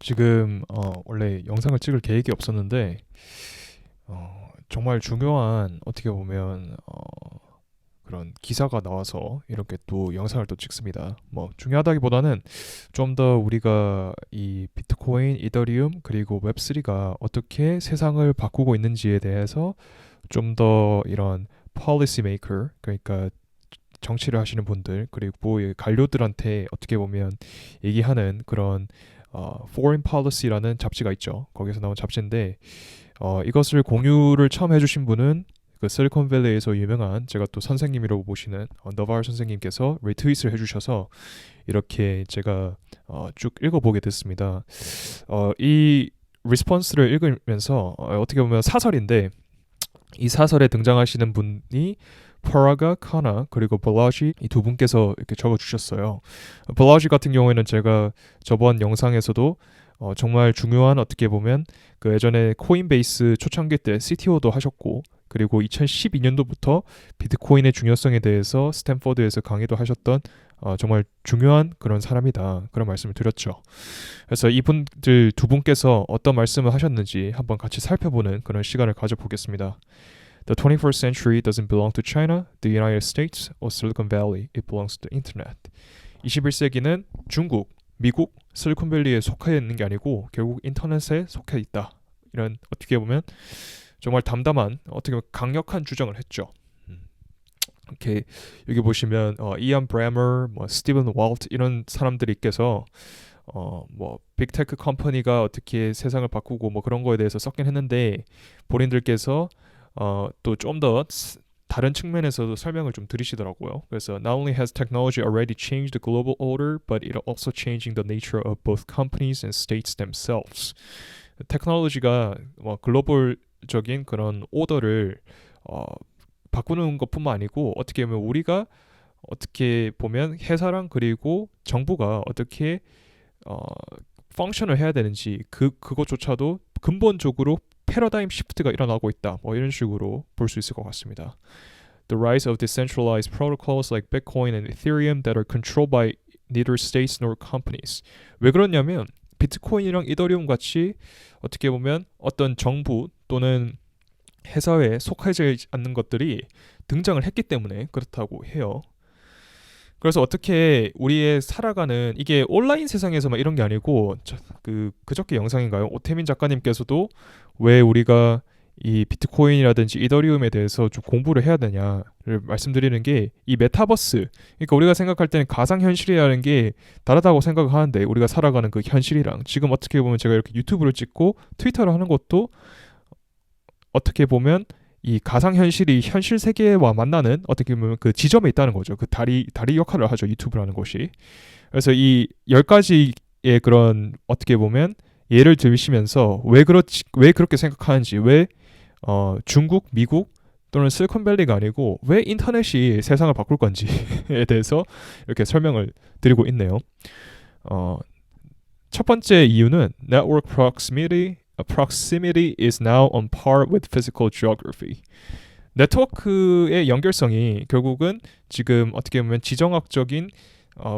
지금 원래 영상을 찍을 계획이 없었는데 정말 중요한 어떻게 보면 그런 기사가 나와서 이렇게 또 영상을 또 찍습니다. 뭐 중요하다기보다는 좀 더 우리가 이 비트코인, 이더리움 그리고 웹3가 어떻게 세상을 바꾸고 있는지에 대해서 좀 더 이런 policy maker 그러니까 정치를 하시는 분들 그리고 이 관료들한테 어떻게 보면 얘기하는 그런 Foreign Policy라는 잡지가 있죠. 거기서 나온 잡지인데 이것을 공유를 처음 해주신 분은 그 실리콘밸리에서 유명한 제가 또 선생님이라고 보시는 너발 선생님께서 리트윗을 해주셔서 이렇게 제가 쭉 읽어보게 됐습니다. 이 리스폰스를 읽으면서 어떻게 보면 사설인데 이 사설에 등장하시는 분이 퍼라가 카나 그리고 발라지 이 두 분께서 이렇게 적어주셨어요. 발라지 같은 경우에는 제가 저번 영상에서도 정말 중요한 어떻게 보면 그 예전에 코인베이스 초창기 때 CTO도 하셨고 그리고 2012년도부터 비트코인의 중요성에 대해서 스탠퍼드에서 강의도 하셨던 정말 중요한 그런 사람이다 그런 말씀을 드렸죠. 그래서 이분들 두 분께서 어떤 말씀을 하셨는지 한번 같이 살펴보는 그런 시간을 가져보겠습니다. The 21st century doesn't belong to China, the United States, or Silicon Valley. It belongs to the Internet. 21세기는 중국, 미국, 실리콘밸리에 속해 있는 게 아니고 결국 인터넷에 속해 있다. 이런 어떻게 보면 정말 담담한 어떻게 보면 강력한 주장을 했죠. 이렇게 여기 보시면 이안 브래머, 뭐 스티븐 월트 이런 사람들이 있께서 뭐 빅테크 컴퍼니가 어떻게 세상을 바꾸고 뭐 그런 거에 대해서 썼긴 했는데 본인들께서 또 좀 더 다른 측면에서도 설명을 좀 드리시더라고요. 그래서 not only has technology already changed the global order, but it also changing the nature of both companies and states themselves. 테크놀로지가 뭐 글로벌적인 그런 오더를 바꾸는 것뿐만 아니고 어떻게 보면 우리가 어떻게 보면 회사랑 그리고 정부가 어떻게 펑션을 해야 되는지 그것조차도 근본적으로 패러다임 시프트가 일어나고 있다. 뭐 이런 식으로 볼 수 있을 것 같습니다. The rise of decentralized protocols like Bitcoin and Ethereum that are controlled by neither states nor companies. 왜 그러냐면 비트코인이랑 이더리움 같이 어떻게 보면 어떤 정부 또는 회사에 속하지 않는 것들이 등장을 했기 때문에 그렇다고 해요. 그래서 어떻게 우리의 살아가는 이게 온라인 세상에서만 이런 게 아니고 그저께 영상인가요? 오태민 작가님께서도 왜 우리가 이 비트코인이라든지 이더리움에 대해서 좀 공부를 해야 되냐를 말씀드리는 게 이 메타버스 그러니까 우리가 생각할 때는 가상현실이라는 게 다르다고 생각을 하는데 우리가 살아가는 그 현실이랑 지금 어떻게 보면 제가 이렇게 유튜브를 찍고 트위터를 하는 것도 어떻게 보면 이 가상현실이 현실 세계와 만나는 어떻게 보면 그 지점에 있다는 거죠. 그 다리 역할을 하죠. 유튜브라는 것이. 그래서 이 10가지의 그런 어떻게 보면 예를 들시면서 왜 그렇게 생각하는지 왜 중국, 미국 또는 실리콘밸리가 아니고 왜 인터넷이 세상을 바꿀 건지에 대해서 이렇게 설명을 드리고 있네요. 첫 번째 이유는 network proximity is now on par with physical geography. 네트워크의 연결성이 결국은 지금 어떻게 보면 지정학적인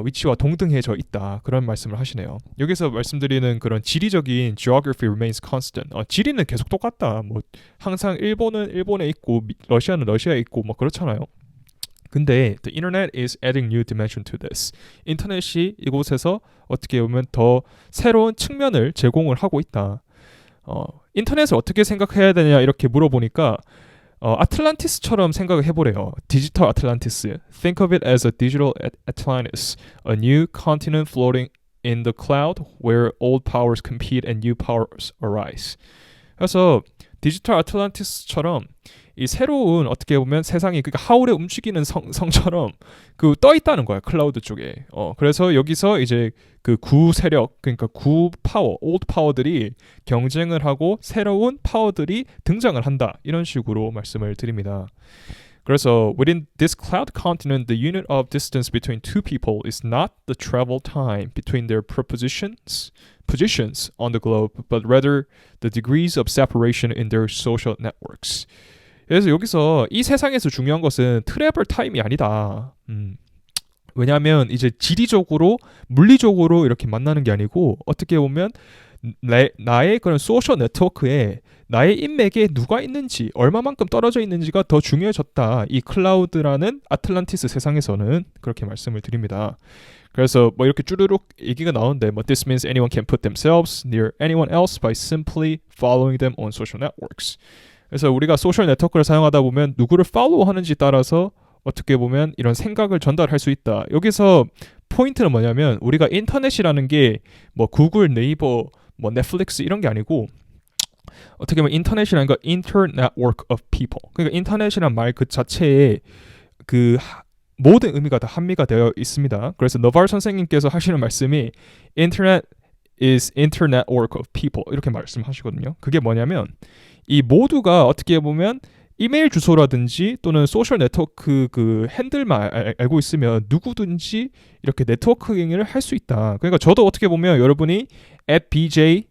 위치와 동등해져 있다. 그런 말씀을 하시네요. 여기서 말씀드리는 그런 지리적인 geography remains constant. 지리는 계속 똑같다. 뭐 항상 일본은 일본에 있고 러시아는 러시아에 있고 뭐 그렇잖아요. 근데 the internet is adding new dimension to this. 인터넷이 이곳에서 어떻게 보면 더 새로운 측면을 제공을 하고 있다. 인터넷을 어떻게 생각해야 되냐 이렇게 물어보니까 아틀란티스처럼 생각을 해보래요. 디지털 아틀란티스. Think of it as a digital Atlantis, a new continent floating in the cloud where old powers compete and new powers arise. 그래서 디지털 아틀란티스처럼 이 새로운 어떻게 보면 세상이 그러니까 하울에 움직이는 성처럼 그 떠 있다는 거야 클라우드 쪽에. 그래서 여기서 이제 그 구 세력 그러니까 구 파워, 올드 파워들이 경쟁을 하고 새로운 파워들이 등장을 한다 이런 식으로 말씀을 드립니다. 그래서 within this cloud continent, the unit of distance between two people is not the travel time between their positions on the globe, but rather the degrees of separation in their social networks. 그래서 여기서 이 세상에서 중요한 것은 트래블 타임이 아니다. 왜냐하면 이제 지리적으로 물리적으로 이렇게 만나는 게 아니고 어떻게 보면 나의 그런 소셜 네트워크에 나의 인맥에 누가 있는지 얼마만큼 떨어져 있는지가 더 중요해졌다. 이 클라우드라는 아틀란티스 세상에서는 그렇게 말씀을 드립니다. 그래서 뭐 이렇게 쭈르륵 얘기가 나오는데 뭐 this means anyone can put themselves near anyone else by simply following them on social networks. 그래서 우리가 소셜 네트워크를 사용하다 보면 누구를 팔로우 하는지 따라서 어떻게 보면 이런 생각을 전달할 수 있다. 여기서 포인트는 뭐냐면 우리가 인터넷이라는 게 뭐 구글, 네이버, 뭐 넷플릭스 이런 게 아니고 어떻게 보면 인터넷이라는 거 Internetwork of People. 그러니까 인터넷이란 말 그 자체에 그 모든 의미가 다 함미가 되어 있습니다. 그래서 너발 선생님께서 하시는 말씀이 Internet is Internetwork of People 이렇게 말씀하시거든요. 그게 뭐냐면 이 모두가 어떻게 보면 이메일 주소라든지 또는 소셜 네트워크 그 핸들만 알고 있으면 누구든지 이렇게 네트워킹을 할 수 있다. 그러니까 저도 어떻게 보면 여러분이 @bjunjo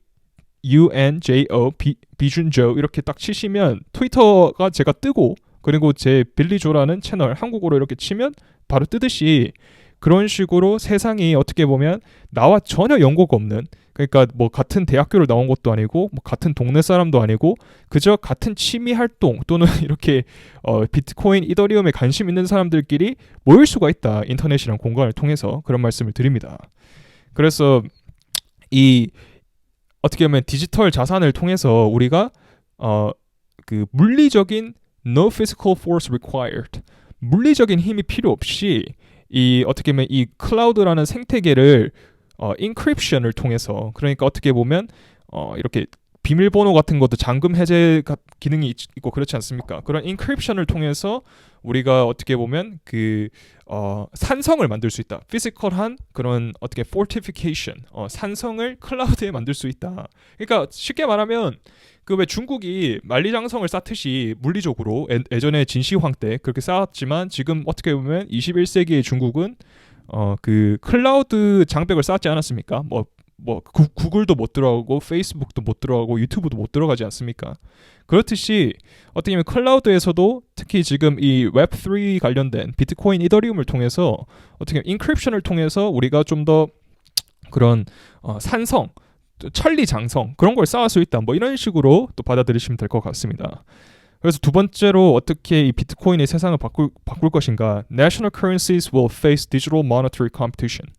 비준조 이렇게 딱 치시면 트위터가 제가 뜨고 그리고 제 빌리조라는 채널 한국어로 이렇게 치면 바로 뜨듯이 그런 식으로 세상이 어떻게 보면 나와 전혀 연고가 없는 그러니까 뭐 같은 대학교를 나온 것도 아니고 뭐 같은 동네 사람도 아니고 그저 같은 취미 활동 또는 이렇게 비트코인, 이더리움에 관심 있는 사람들끼리 모일 수가 있다. 인터넷이란 공간을 통해서 그런 말씀을 드립니다. 그래서 이 어떻게 보면 디지털 자산을 통해서 우리가 그 물리적인 no physical force required 물리적인 힘이 필요 없이 이 어떻게 보면 이 클라우드라는 생태계를 인크립션을 통해서 그러니까 어떻게 보면 이렇게 비밀번호 같은 것도 잠금 해제 기능이 있고 그렇지 않습니까? 그런 인크립션을 통해서 우리가 어떻게 보면 그 산성을 만들 수 있다. 피지컬한 그런 어떻게 fortification 산성을 클라우드에 만들 수 있다. 그러니까 쉽게 말하면 그 왜 중국이 만리장성을 쌓듯이 물리적으로 예전에 진시황 때 그렇게 쌓았지만 지금 어떻게 보면 21세기의 중국은 그 클라우드 장벽을 쌓지 않았습니까? 구글도 못 들어가고 페이스북도 못 들어가고 유튜브도 못 들어가지 않습니까? 그렇듯이 어떻게 보면 클라우드에서도 특히 지금 이 웹3 관련된 비트코인, 이더리움을 통해서 어떻게 보면 인크립션을 통해서 우리가 좀 더 그런 산성 천리장성 그런 걸 쌓을 수 있다. 뭐 이런 식으로 또 받아들이시면 될 것 같습니다. 그래서 두 번째로 어떻게 이 비트코인의 세상을 바꿀 것인가? National currencies will face digital monetary competition.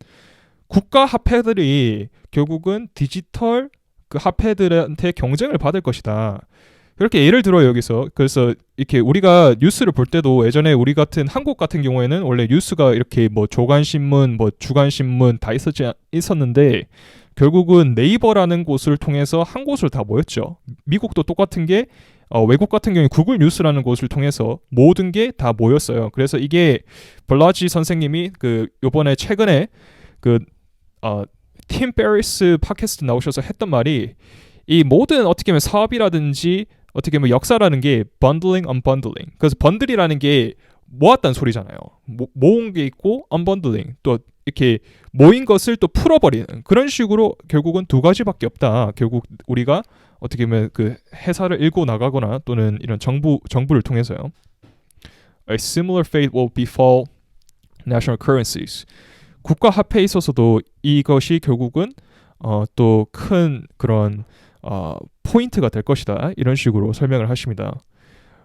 국가 화폐들이 결국은 디지털 그 화폐들한테 경쟁을 받을 것이다. 그렇게 예를 들어 여기서 그래서 이렇게 우리가 뉴스를 볼 때도 예전에 우리 같은 한국 같은 경우에는 원래 뉴스가 이렇게 뭐 조간신문, 뭐 주간신문 다 있었는데 결국은 네이버라는 곳을 통해서 한 곳을 다 모였죠. 미국도 똑같은 게 외국 같은 경우에 구글 뉴스라는 곳을 통해서 모든 게 다 모였어요. 그래서 이게 블라지 선생님이 그 요번에 최근에 그 팀 페리스 팟캐스트 나오셔서 했던 말이 이 모든 어떻게 보면 사업이라든지 어떻게 보면 역사라는 게 bundling, unbundling. 그래서 번들이라는 게 모았다는 소리잖아요. 모은 게 있고 unbundling 또 이렇게 모인 것을 또 풀어버리는 그런 식으로 결국은 두 가지밖에 없다. 결국 우리가 어떻게 보면 그 회사를 읽고 나가거나 또는 이런 정부를 통해서요. A similar fate will befall national currencies. 국가 화폐에 있어서도 이것이 결국은 또 큰 그런 포인트가 될 것이다. 이런 식으로 설명을 하십니다.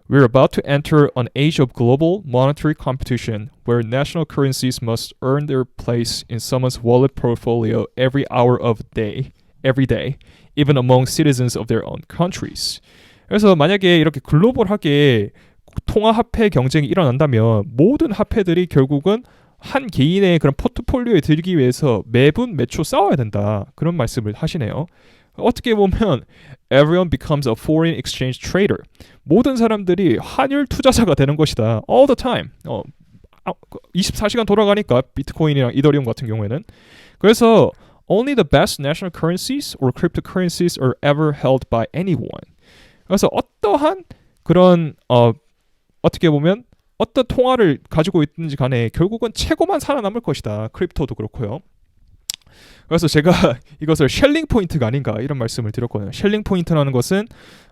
We're about to enter an age of global monetary competition where national currencies must earn their place in someone's wallet portfolio every hour of the day, every day, even among citizens of their own countries. 그래서 만약에 이렇게 글로벌하게 통화 화폐 경쟁이 일어난다면 모든 화폐들이 결국은 한 개인의 그런 포트폴리오에 들기 위해서 매분 매초 싸워야 된다. 그런 말씀을 하시네요. 어떻게 보면 everyone becomes a foreign exchange trader. 모든 사람들이 환율 투자자가 되는 것이다. All the time. 24시간 돌아가니까 비트코인이랑 이더리움 같은 경우에는. 그래서 only the best national currencies or cryptocurrencies are ever held by anyone. 그래서 어떠한 그런 어떻게 보면 어떤 통화를 가지고 있든지 간에 결국은 최고만 살아남을 것이다. 크립토도 그렇고요. 그래서 제가 이것을 셸링 포인트가 아닌가 이런 말씀을 드렸거든요. 셸링 포인트라는 것은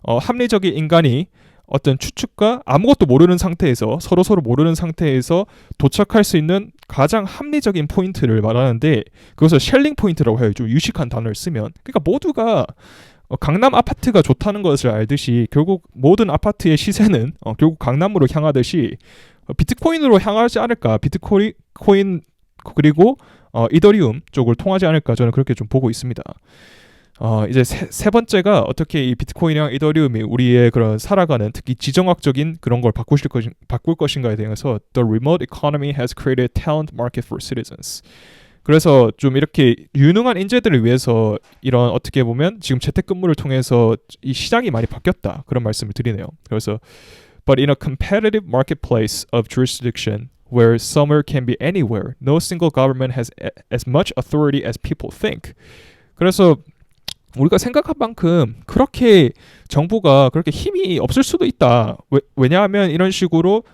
합리적인 인간이 어떤 추측과 아무것도 모르는 상태에서 서로 모르는 상태에서 도착할 수 있는 가장 합리적인 포인트를 말하는데 그것을 셸링 포인트라고 해요. 좀 유식한 단어를 쓰면. 그러니까 모두가 강남 아파트가 좋다는 것을 알듯이 결국 모든 아파트의 시세는 결국 강남으로 향하듯이 비트코인으로 향하지 않을까. 비트코인 그리고 이더리움 쪽을 통하지 않을까 저는 그렇게 좀 보고 있습니다. 이제 세 번째가 어떻게 이 비트코인이랑 이더리움이 우리의 그런 살아가는 특히 지정학적인 그런 걸 바꿀 것인가에 대해서 The remote economy has created talent market for citizens. 그래서 좀 이렇게 유능한 인재들을 위해서 이런 어떻게 보면 지금 재택근무를 통해서 이 시장이 많이 바뀌었다 그런 말씀을 드리네요. 그래서 But in a competitive marketplace of jurisdiction where summer can be anywhere, no single government has as much authority as people think. 그래서 우리가 생각한 만큼 그렇게 정부가 그렇게 힘이 없을 수도 있다. 왜냐하면 이런 식으로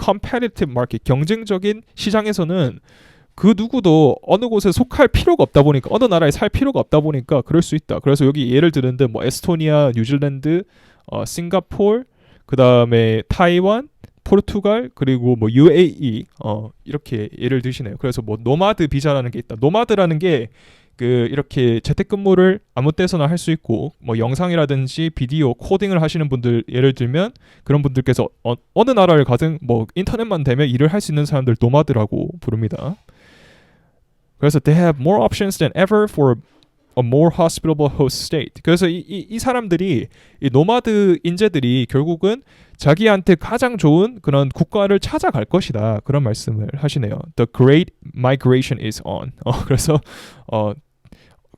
competitive market 경쟁적인 시장에서는 그 누구도 어느 곳에 속할 필요가 없다 보니까 어느 나라에 살 필요가 없다 보니까 그럴 수 있다. 그래서 여기 예를 드는데 뭐 에스토니아, 뉴질랜드, 싱가포르, 그 다음에 타이완, 포르투갈 그리고 뭐 UAE 이렇게 예를 드시네요. 그래서 뭐 노마드 비자라는 게 있다. 노마드라는 게 그 이렇게 재택근무를 아무 때서나 할 수 있고 뭐 영상이라든지 비디오 코딩을 하시는 분들 예를 들면 그런 분들께서 어느 나라를 가든 뭐 인터넷만 되면 일을 할 수 있는 사람들 노마드라고 부릅니다. 그래서 they have more options than ever for a more hospitable host state. 그래서 이 사람들이 이 노마드 인재들이 결국은 자기한테 가장 좋은 그런 국가를 찾아갈 것이다. 그런 말씀을 하시네요. The great migration is on. 그래서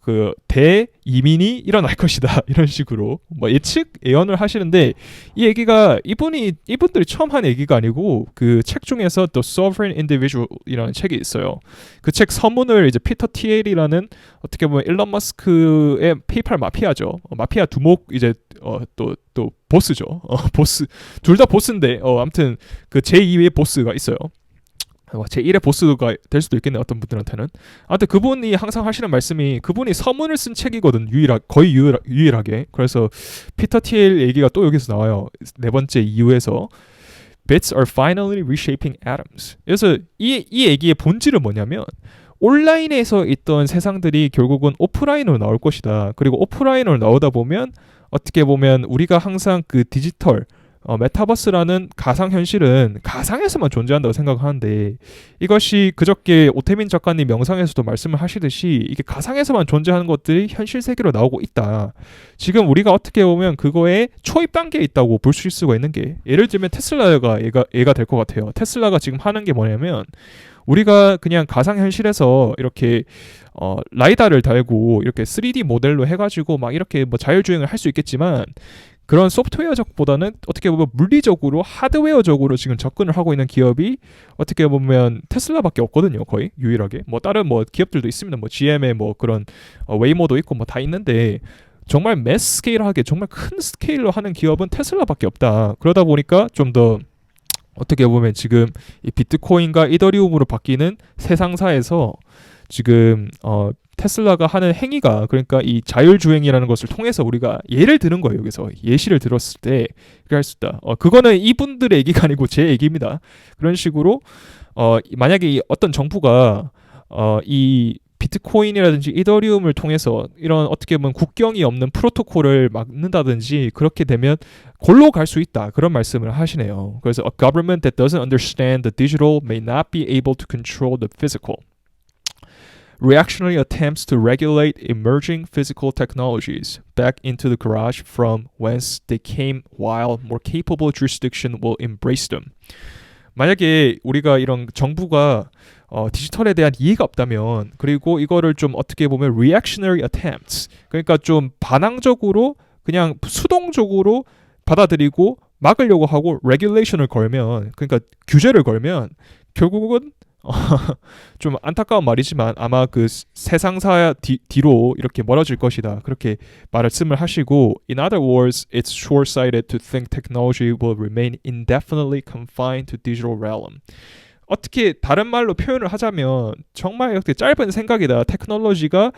그 대이민이 일어날 것이다 이런 식으로 뭐 예언을 하시는데 이 얘기가 이분들이 처음 한 얘기가 아니고 그 책 중에서 The Sovereign Individual이라는 책이 있어요. 그 책 서문을 이제 피터 티엘이라는 어떻게 보면 일론 머스크의 페이팔 마피아죠. 마피아 두목 이제 또 보스죠. 보스 둘 다 보스인데 아무튼 그 제2의 보스가 있어요. 제1의 보스가 될 수도 있겠네 어떤 분들한테는. 아무튼 그분이 항상 하시는 말씀이 그분이 서문을 쓴 책이거든. 거의 유일하게. 그래서 피터 티엘 얘기가 또 여기서 나와요. 네 번째 이유에서 Bits are finally reshaping atoms. 그래서 이 얘기의 본질은 뭐냐면 온라인에서 있던 세상들이 결국은 오프라인으로 나올 것이다. 그리고 오프라인으로 나오다 보면 어떻게 보면 우리가 항상 그 디지털 메타버스라는 가상현실은 가상에서만 존재한다고 생각하는데 이것이 그저께 오태민 작가님 영상에서도 말씀을 하시듯이 이게 가상에서만 존재하는 것들이 현실 세계로 나오고 있다. 지금 우리가 어떻게 보면 그거에 초입 단계에 있다고 볼 수 있을 수가 있는 게 예를 들면 테슬라가 얘가 될 것 같아요. 테슬라가 지금 하는 게 뭐냐면 우리가 그냥 가상현실에서 이렇게 라이다를 달고 이렇게 3D 모델로 해가지고 막 이렇게 뭐 자율주행을 할 수 있겠지만 그런 소프트웨어적보다는 어떻게 보면 물리적으로 하드웨어적으로 지금 접근을 하고 있는 기업이 어떻게 보면 테슬라밖에 없거든요. 거의 유일하게 뭐 다른 뭐 기업들도 있습니다. 뭐 GM의 뭐 그런 웨이모도 있고 뭐 다 있는데 정말 매스 스케일하게 정말 큰 스케일로 하는 기업은 테슬라밖에 없다. 그러다 보니까 좀 더 어떻게 보면 지금 이 비트코인과 이더리움으로 바뀌는 세상사에서 지금 테슬라가 하는 행위가 그러니까 이 자율주행이라는 것을 통해서 우리가 예를 드는 거예요. 여기서 예시를 들었을 때 그렇게 할 수 있다. 그거는 이분들의 얘기가 아니고 제 얘기입니다. 그런 식으로 만약에 어떤 정부가 이 비트코인이라든지 이더리움을 통해서 이런 어떻게 보면 국경이 없는 프로토콜을 막는다든지 그렇게 되면 골로 갈 수 있다. 그런 말씀을 하시네요. 그래서 a government that doesn't understand the digital may not be able to control the physical. Reactionary attempts to regulate emerging physical technologies back into the garage from whence they came while more capable jurisdiction will embrace them. 만약에 우리가 이런 정부가 디지털에 대한 이해가 없다면 그리고 이거를 좀 어떻게 보면 reactionary attempts 그러니까 좀 반항적으로 그냥 수동적으로 받아들이고 막으려고 하고 regulation을 걸면 그러니까 규제를 걸면 결국은 좀 안타까운 말이지만 아마 그 세상사 뒤로 이렇게 멀어질 것이다. 그렇게 말씀을 하시고 In other words, it's short-sighted to think technology will remain indefinitely confined to digital realm. 어떻게 다른 말로 표현을 하자면 정말 이렇게 짧은 생각이다. 테크놀로지가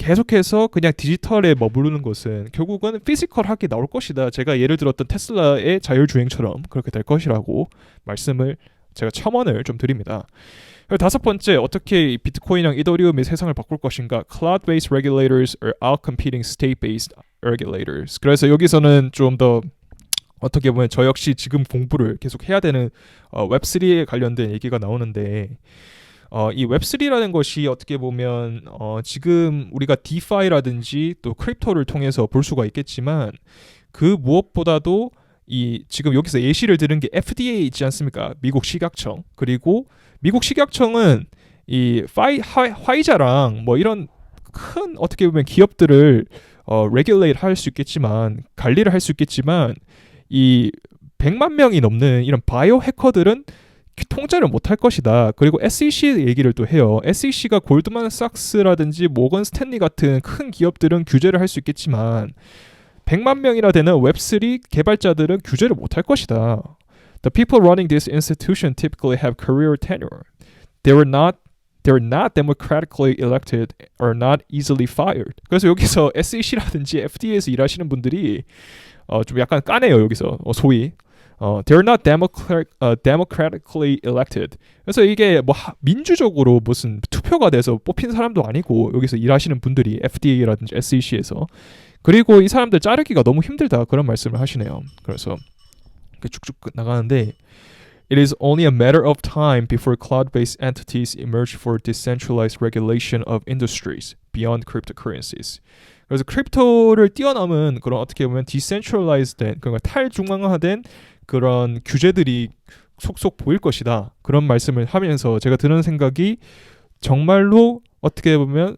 계속해서 그냥 디지털에 머무르는 것은 결국은 피지컬하게 나올 것이다. 제가 예를 들었던 테슬라의 자율주행처럼 그렇게 될 것이라고 말씀을 제가 첨언을 좀 드립니다. 다섯 번째, 어떻게 비트코인이랑 이더리움이 세상을 바꿀 것인가? Cloud-based regulators are outcompeting state-based regulators. 그래서 여기서는 좀 더 어떻게 보면 저 역시 지금 공부를 계속 해야 되는 웹3에 관련된 얘기가 나오는데 이 웹3라는 것이 어떻게 보면 지금 우리가 디파이라든지 또 크립토를 통해서 볼 수가 있겠지만 그 무엇보다도 이 지금 여기서 예시를 드는 게 FDA 있지 않습니까? 미국 식약청. 그리고 미국 식약청은 이 화이자랑 뭐 이런 큰 어떻게 보면 기업들을 레귤레이트 할 수 있겠지만 관리를 할 수 있겠지만 이 100만 명이 넘는 이런 바이오 해커들은 통제를 못할 것이다. 그리고 SEC 얘기를 또 해요. SEC가 골드만삭스라든지 모건 스탠리 같은 큰 기업들은 규제를 할 수 있겠지만 100만 명이나 되는 웹3 개발자들은 규제를 못할 것이다. The people running this institution typically have career tenure. They're not democratically elected or not easily fired. 그래서 여기서 SEC라든지 FDA에서 일하시는 분들이 좀 약간 까네요. 여기서 소위 they're not democratically elected. 그래서 이게 뭐 민주적으로 무슨 투표가 돼서 뽑힌 사람도 아니고 여기서 일하시는 분들이 FDA라든지 SEC에서 그리고 이 사람들 자르기가 너무 힘들다 그런 말씀을 하시네요. 그래서 쭉쭉 나가는데 It is only a matter of time before cloud-based entities emerge for decentralized regulation of industries beyond cryptocurrencies. 그래서 크립토를 뛰어넘은 그런 어떻게 보면 decentralized된 그러니까 탈중앙화된 그런 규제들이 속속 보일 것이다. 그런 말씀을 하면서 제가 드는 생각이 정말로 어떻게 보면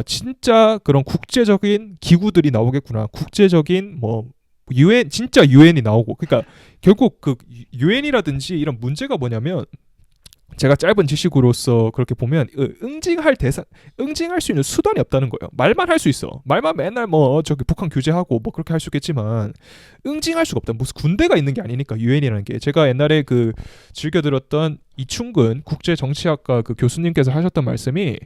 진짜 그런 국제적인 기구들이 나오겠구나. 국제적인 뭐 UN 진짜 UN이 나오고 그러니까 결국 그 UN이라든지 이런 문제가 뭐냐면 제가 짧은 지식으로서 그렇게 보면 응징할 수 있는 수단이 없다는 거예요. 말만 할 수 있어. 말만 맨날 뭐 저기 북한 규제하고 뭐 그렇게 할 수 있겠지만 응징할 수가 없다. 무슨 군대가 있는 게 아니니까 유엔이라는 게 제가 옛날에 그 즐겨 들었던 이충근 국제정치학과 그 교수님께서 하셨던 말씀이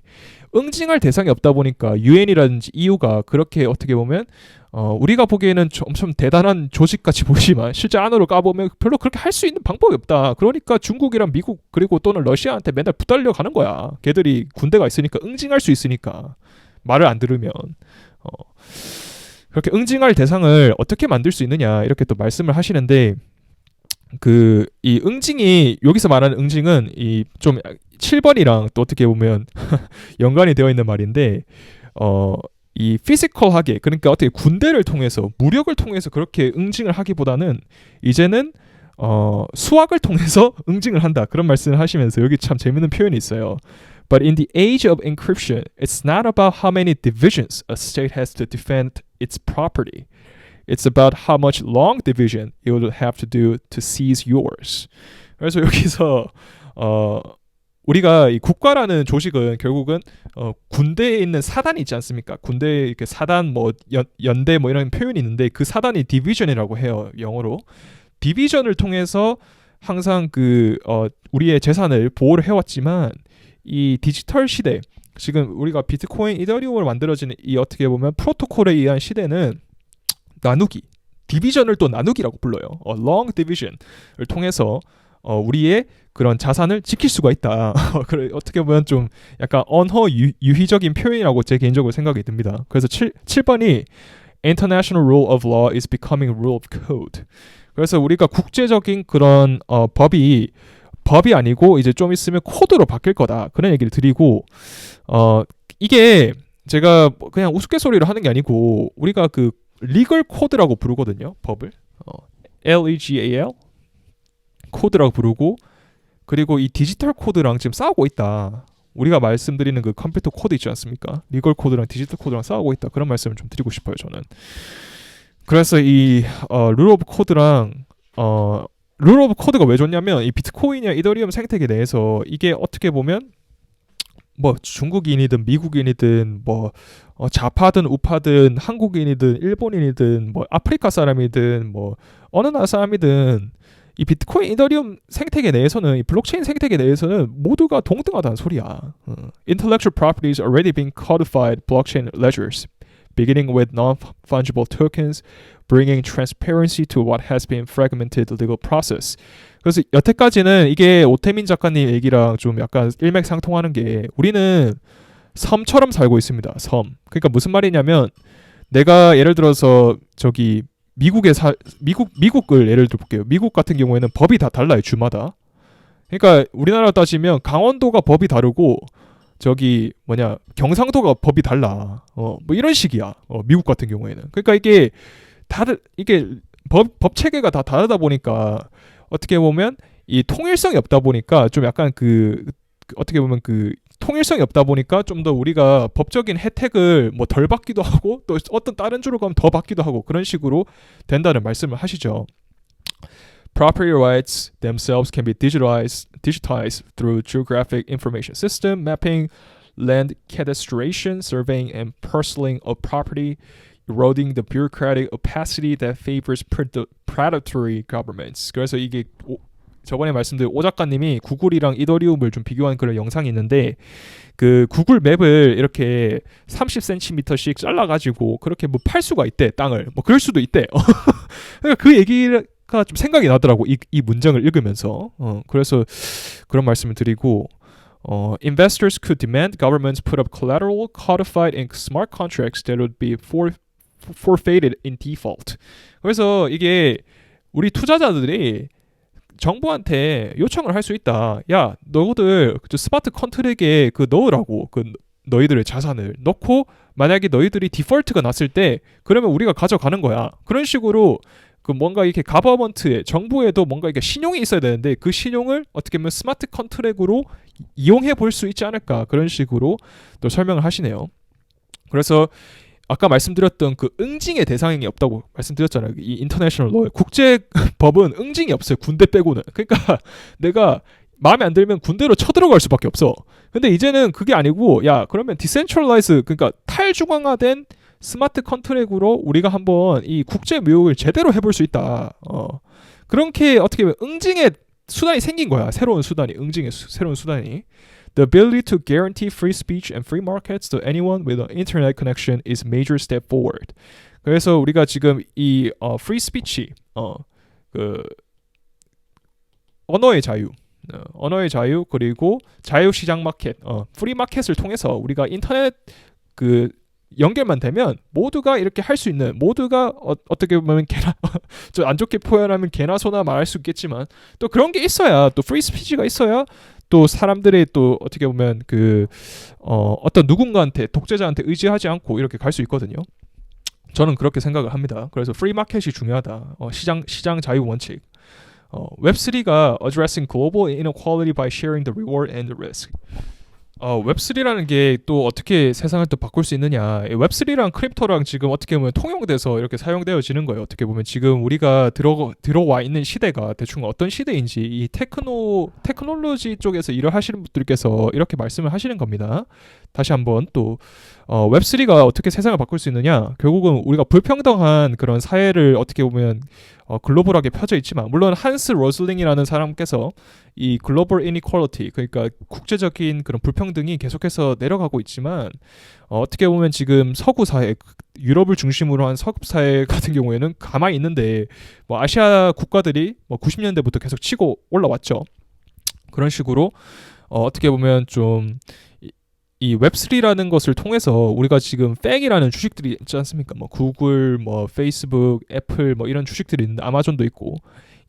응징할 대상이 없다 보니까 유엔이라든지 EU가 그렇게 어떻게 보면 우리가 보기에는 엄청 대단한 조직같이 보이지만 실제 안으로 까보면 별로 그렇게 할 수 있는 방법이 없다. 그러니까 중국이랑 미국 그리고 또는 러시아한테 맨날 붙달려 가는 거야. 걔들이 군대가 있으니까 응징할 수 있으니까 말을 안 들으면 그렇게 응징할 대상을 어떻게 만들 수 있느냐 이렇게 또 말씀을 하시는데 그 이 응징이 여기서 말하는 응징은 이 좀 7번이랑 또 어떻게 보면 연관이 되어 있는 말인데 이 피지컬하게 그러니까 어떻게 군대를 통해서 무력을 통해서 그렇게 응징을 하기보다는 이제는 수학을 통해서 응징을 한다 그런 말씀을 하시면서 여기 참 재밌는 표현이 있어요. But in the age of encryption, it's not about how many divisions a state has to defend its property. It's about how much long division it will have to do to seize yours. 그래서 여기서 우리가 이 국가라는 조직은 결국은 군대에 있는 사단이 있지 않습니까? 군대에 이렇게 사단 뭐 연대 뭐 이런 표현이 있는데 그 사단이 디비전이라고 해요. 영어로. 디비전을 통해서 항상 그 우리의 재산을 보호를 해왔지만 이 디지털 시대 지금 우리가 비트코인, 이더리움으로 만들어지는 이 어떻게 보면 프로토콜에 의한 시대는 나누기, 디비전을 또 나누기라고 불러요. long division을 통해서 우리의 그런 자산을 지킬 수가 있다. 어떻게 보면 좀 약간 언어 유희적인 표현이라고 제 개인적으로 생각이 듭니다. 그래서 7번이 International rule of law is becoming rule of code. 그래서 우리가 국제적인 그런 법이 아니고 이제 좀 있으면 코드로 바뀔 거다. 그런 얘기를 드리고 이게 제가 그냥 우스갯소리로 하는 게 아니고 우리가 그 리걸 코드라고 부르거든요. 법을. LEGAL 코드라고 부르고 그리고 이 디지털 코드랑 지금 싸우고 있다. 우리가 말씀드리는 그 컴퓨터 코드 있지 않습니까? 리걸 코드랑 디지털 코드랑 싸우고 있다. 그런 말씀을 좀 드리고 싶어요. 저는. 그래서 이 룰 오브 코드랑 룰 오브 코드가 왜 좋냐면 이 비트코인이나 이더리움 생태계 내에서 이게 어떻게 보면 뭐 중국인이든 미국인이든 뭐 좌파든 우파든 한국인이든 일본인이든 뭐 아프리카 사람이든 뭐 어느 나라 사람이든 이 비트코인, 이더리움 생태계 내에서는, 이 블록체인 생태계 내에서는 모두가 동등하다는 소리야. Intellectual properties are already being codified blockchain ledgers, beginning with non-fungible tokens, bringing transparency to what has been fragmented legal process. 그래서 여태까지는 이게 오태민 작가님 얘기랑 좀 약간 일맥상통하는 게 우리는 섬처럼 살고 있습니다. 섬. 그러니까 무슨 말이냐면 내가 예를 들어서 저기 미국을 예를 들어 볼게요. 미국 같은 경우에는 법이 다 달라요. 주마다. 그러니까 우리나라 따지면 강원도가 법이 다르고 저기 경상도가 법이 달라. 뭐 이런 식이야. 미국 같은 경우에는. 그러니까 이게 법 체계가 다 다르다 보니까 어떻게 보면 이 통일성이 없다 보니까 좀 약간 어떻게 보면 통일성이 없다 보니까 좀 더 우리가 법적인 혜택을 뭐 덜 받기도 하고 또 어떤 다른 주로 가면 더 받기도 하고 그런 식으로 된다는 말씀을 하시죠. Property rights themselves can be digitized through geographic information system, mapping, land cadastration, surveying, and parceling of property, eroding the bureaucratic opacity that favors predatory governments. 그래서 이게 저번에 말씀드린 오 작가님이 구글이랑 이더리움을 좀 비교한 그런 영상이 있는데 그 구글 맵을 이렇게 30cm씩 잘라가지고 그렇게 뭐 팔 수가 있대 땅을 뭐 그럴 수도 있대. 그러니까 그 얘기가 좀 생각이 나더라고 이 문장을 읽으면서. 그래서 그런 말씀을 드리고 investors could demand governments put up collateral codified in smart contracts that would be forfeited in default. 그래서 이게 우리 투자자들이 정부한테 요청을 할 수 있다. 야, 너희들 스마트 컨트랙에 넣으라고. 너희들의 자산을 넣고 만약에 너희들이 디폴트가 났을 때 그러면 우리가 가져가는 거야. 그런 식으로 뭔가 이렇게 가버먼트에 정부에도 뭔가 이게 신용이 있어야 되는데 그 신용을 어떻게 보면 스마트 컨트랙으로 이용해 볼 수 있지 않을까. 그런 식으로 또 설명을 하시네요. 그래서 아까 말씀드렸던 응징의 대상이 없다고 말씀드렸잖아요. 이 인터내셔널 로 국제법은 응징이 없어요. 군대 빼고는. 그러니까 내가 마음에 안 들면 군대로 쳐들어갈 수밖에 없어. 근데 이제는 그게 아니고 야 그러면 디센트럴라이즈 그러니까 탈중앙화된 스마트 컨트랙으로 우리가 한번 이 국제 무역을 제대로 해볼 수 있다. 그렇게 어떻게 보면 응징의 수단이 생긴 거야. 새로운 수단이. 응징의 새로운 수단이. The ability to guarantee free speech and free markets to anyone with an internet connection is a major step forward. 그래서 우리가 지금 이 free speech, 언어의 자유 그리고 자유시장 마켓, 프리 마켓을 통해서 우리가 인터넷 연결만 되면 모두가 이렇게 할 수 있는 모두가 어떻게 보면 좀 안 좋게 표현하면 개나 소나 말할 수 있겠지만 또 그런 게 있어야 또 프리 스피치가 있어야 또 사람들이 또 어떻게 보면 어떤 누군가한테 독재자한테 의지하지 않고 이렇게 갈 수 있거든요. 저는 그렇게 생각을 합니다. 그래서 프리 마켓이 중요하다. 시장 자유 원칙. 웹3가 addressing global inequality by sharing the reward and the risk. 웹3라는 게 또 어떻게 세상을 또 바꿀 수 있느냐. 웹3랑 크립토랑 지금 어떻게 보면 통용돼서 이렇게 사용되어지는 거예요. 어떻게 보면 지금 우리가 들어와 있는 시대가 대충 어떤 시대인지 이 테크놀로지 쪽에서 일을 하시는 분들께서 이렇게 말씀을 하시는 겁니다. 다시 한번 또 웹3가 어떻게 세상을 바꿀 수 있느냐. 결국은 우리가 불평등한 그런 사회를 어떻게 보면 글로벌하게 펴져 있지만 물론 한스 로슬링이라는 사람께서 이 글로벌 이니퀄리티 그러니까 국제적인 그런 불평등이 계속해서 내려가고 있지만 어떻게 보면 지금 서구 사회 유럽을 중심으로 한 서구 사회 같은 경우에는 가만히 있는데 뭐 아시아 국가들이 뭐 90년대부터 계속 치고 올라왔죠. 그런 식으로 어떻게 보면 좀 이 웹3라는 것을 통해서 우리가 지금 팩이라는 주식들이 있지 않습니까? 뭐 구글, 뭐 페이스북, 애플 뭐 이런 주식들이 있는데 아마존도 있고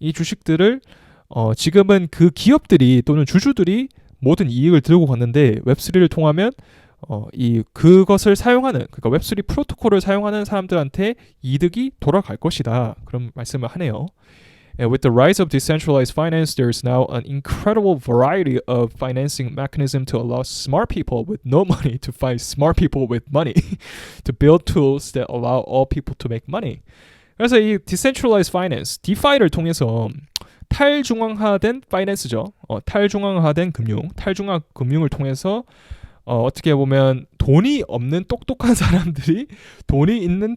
이 주식들을 지금은 그 기업들이 또는 주주들이 모든 이익을 들고 갔는데 웹3를 통하면 그것을 사용하는 그러니까 웹3 프로토콜을 사용하는 사람들한테 이득이 돌아갈 것이다. 그런 말씀을 하네요. And with the rise of decentralized finance, there is now an incredible variety of financing mechanism to allow smart people with no money to find smart people with money to build tools that allow all people to make money. 그래서 이 decentralized finance, DeFi를 통해서 탈중앙화된 파이낸스죠. 탈중앙화된 금융, 탈중앙 금융을 통해서 어떻게 보면 돈이 없는 똑똑한 사람들이 돈이 있는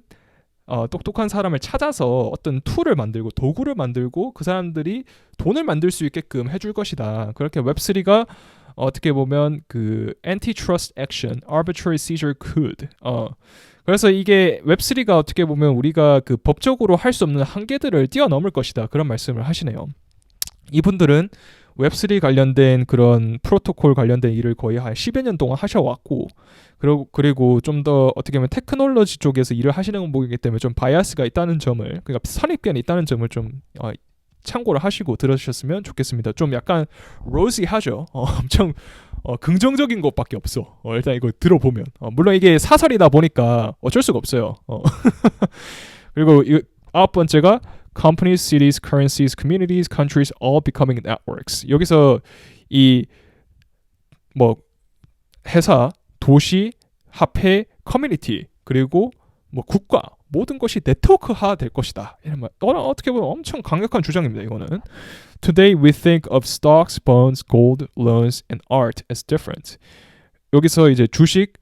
똑똑한 사람을 찾아서 어떤 툴을 만들고 도구를 만들고 그 사람들이 돈을 만들 수 있게끔 해줄 것이다. 그렇게 웹3가 어떻게 보면 그 antitrust action, arbitrary seizure could. 그래서 이게 웹3가 어떻게 보면 우리가 그 법적으로 할 수 없는 한계들을 뛰어넘을 것이다. 그런 말씀을 하시네요. 이분들은 웹3 관련된 그런 프로토콜 관련된 일을 거의 한 10여 년 동안 하셔왔고, 그리고 좀 더 어떻게 보면 테크놀로지 쪽에서 일을 하시는 분이기 때문에 좀 바이아스가 있다는 점을, 그러니까 선입견이 있다는 점을 좀 참고를 하시고 들으셨으면 좋겠습니다. 좀 약간 로시하죠. 엄청 긍정적인 것밖에 없어. 일단 이거 들어보면 물론 이게 사설이다 보니까 어쩔 수가 없어요. 그리고 아홉 번째가 companies, cities, currencies, communities, countries all becoming networks. 여기서 이 뭐 회사, 도시, 화폐, 커뮤니티, 그리고 뭐 국가 모든 것이 네트워크화 될 것이다. 이런 말. 어떻게 보면 엄청 강력한 주장입니다. 이거는. Today we think of stocks, bonds, gold, loans, and art as different. 여기서 이제 주식,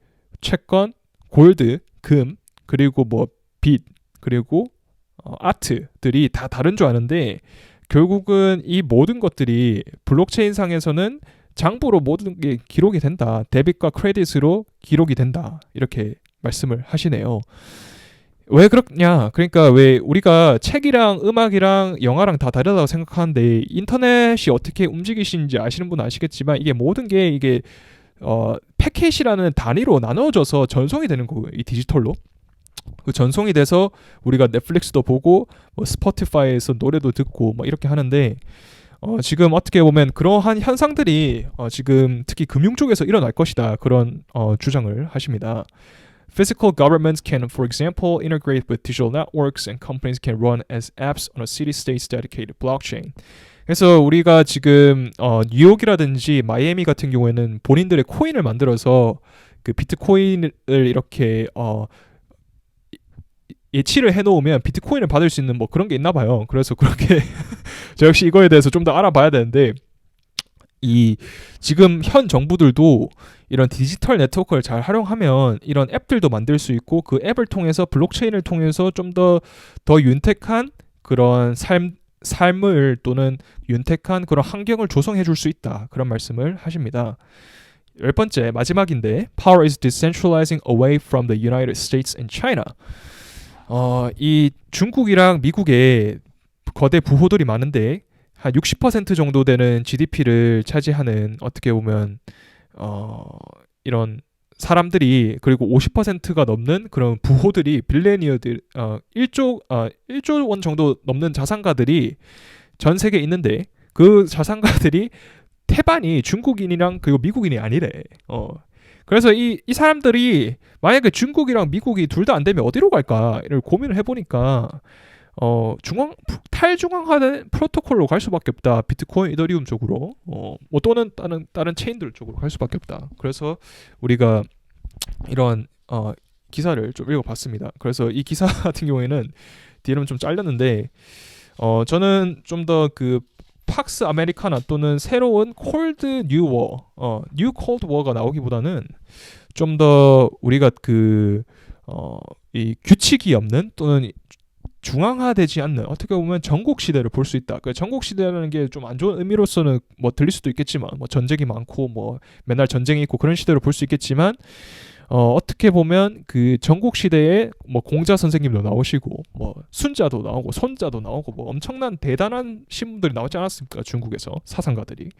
채권, 골드, 금, 그리고 뭐 빚, 그리고 아트들이 다 다른 줄 아는데 결국은 이 모든 것들이 블록체인 상에서는 장부로 모든 게 기록이 된다. 데빗과 크레딧으로 기록이 된다. 이렇게 말씀을 하시네요. 왜 그렇냐? 그러니까 왜 우리가 책이랑 음악이랑 영화랑 다 다르다고 생각하는데 인터넷이 어떻게 움직이시는지 아시는 분은 아시겠지만 이게 모든 게 이게 패킷이라는 단위로 나눠져서 전송이 되는 거예요. 이 디지털로. 그 전송이 돼서 우리가 넷플릭스도 보고 뭐 스포티파이에서 노래도 듣고 뭐 이렇게 하는데 지금 어떻게 보면 그러한 현상들이 지금 특히 금융 쪽에서 일어날 것이다. 그런 주장을 하십니다. Physical governments can, for example, integrate with digital networks and companies can run as apps on a city-state's dedicated blockchain. 그래서 우리가 지금 뉴욕이라든지 마이애미 같은 경우에는 본인들의 코인을 만들어서 그 비트코인을 이렇게 예치를 해놓으면 비트코인을 받을 수 있는 뭐 그런 게 있나 봐요. 그래서 그렇게 저 역시 이거에 대해서 좀 더 알아봐야 되는데 이 지금 현 정부들도 이런 디지털 네트워크를 잘 활용하면 이런 앱들도 만들 수 있고 그 앱을 통해서 블록체인을 통해서 좀 더 윤택한 그런 삶을 또는 윤택한 그런 환경을 조성해 줄 수 있다. 그런 말씀을 하십니다. 10번째 마지막인데 Power is decentralizing away from the United States and China. 이 중국이랑 미국에 거대 부호들이 많은데 한 60% 정도 되는 GDP를 차지하는 어떻게 보면 이런 사람들이 그리고 50%가 넘는 그런 부호들이 빌레니어들 1조 원 정도 넘는 자산가들이 전 세계에 있는데 그 자산가들이 태반이 중국인이랑 그리고 미국인이 아니래. 그래서 이 사람들이 만약에 중국이랑 미국이 둘 다 안 되면 어디로 갈까를 고민을 해보니까 탈중앙화된 프로토콜로 갈 수밖에 없다. 비트코인, 이더리움 쪽으로 뭐 또는 다른 체인들 쪽으로 갈 수밖에 없다. 그래서 우리가 이런 기사를 좀 읽어봤습니다. 그래서 이 기사 같은 경우에는 뒤에는 좀 잘렸는데 저는 좀 더 그 팍스 아메리카나 또는 새로운 콜드 뉴워, 뉴 콜드 워가 나오기보다는 좀 더 우리가 이 규칙이 없는 또는 중앙화되지 않는 어떻게 보면 전국 시대를 볼 수 있다. 그 전국 시대라는 게 좀 안 좋은 의미로서는 뭐 들릴 수도 있겠지만 뭐 전쟁이 많고 뭐 맨날 전쟁이 있고 그런 시대로 볼 수 있겠지만 어떻게 보면 그 전국 시대에 뭐 공자 선생님도 나오시고 뭐 순자도 나오고 손자도 나오고 뭐 엄청난 대단한 신분들이 나오지 않았습니까? 중국에서 사상가들이.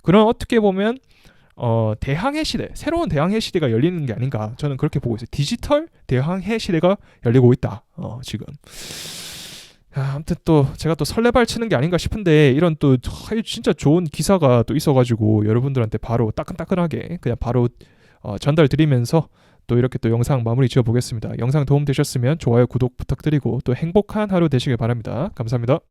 그런 어떻게 보면 대항해 시대, 새로운 대항해 시대가 열리는 게 아닌가 저는 그렇게 보고 있어요. 디지털 대항해 시대가 열리고 있다. 지금. 아무튼 또 제가 또 설레발 치는 게 아닌가 싶은데 이런 또 진짜 좋은 기사가 또 있어가지고 여러분들한테 바로 따끈따끈하게 그냥 바로 전달 드리면서 또 이렇게 또 영상 마무리 지어 보겠습니다. 영상 도움 되셨으면 좋아요, 구독 부탁드리고 또 행복한 하루 되시길 바랍니다. 감사합니다.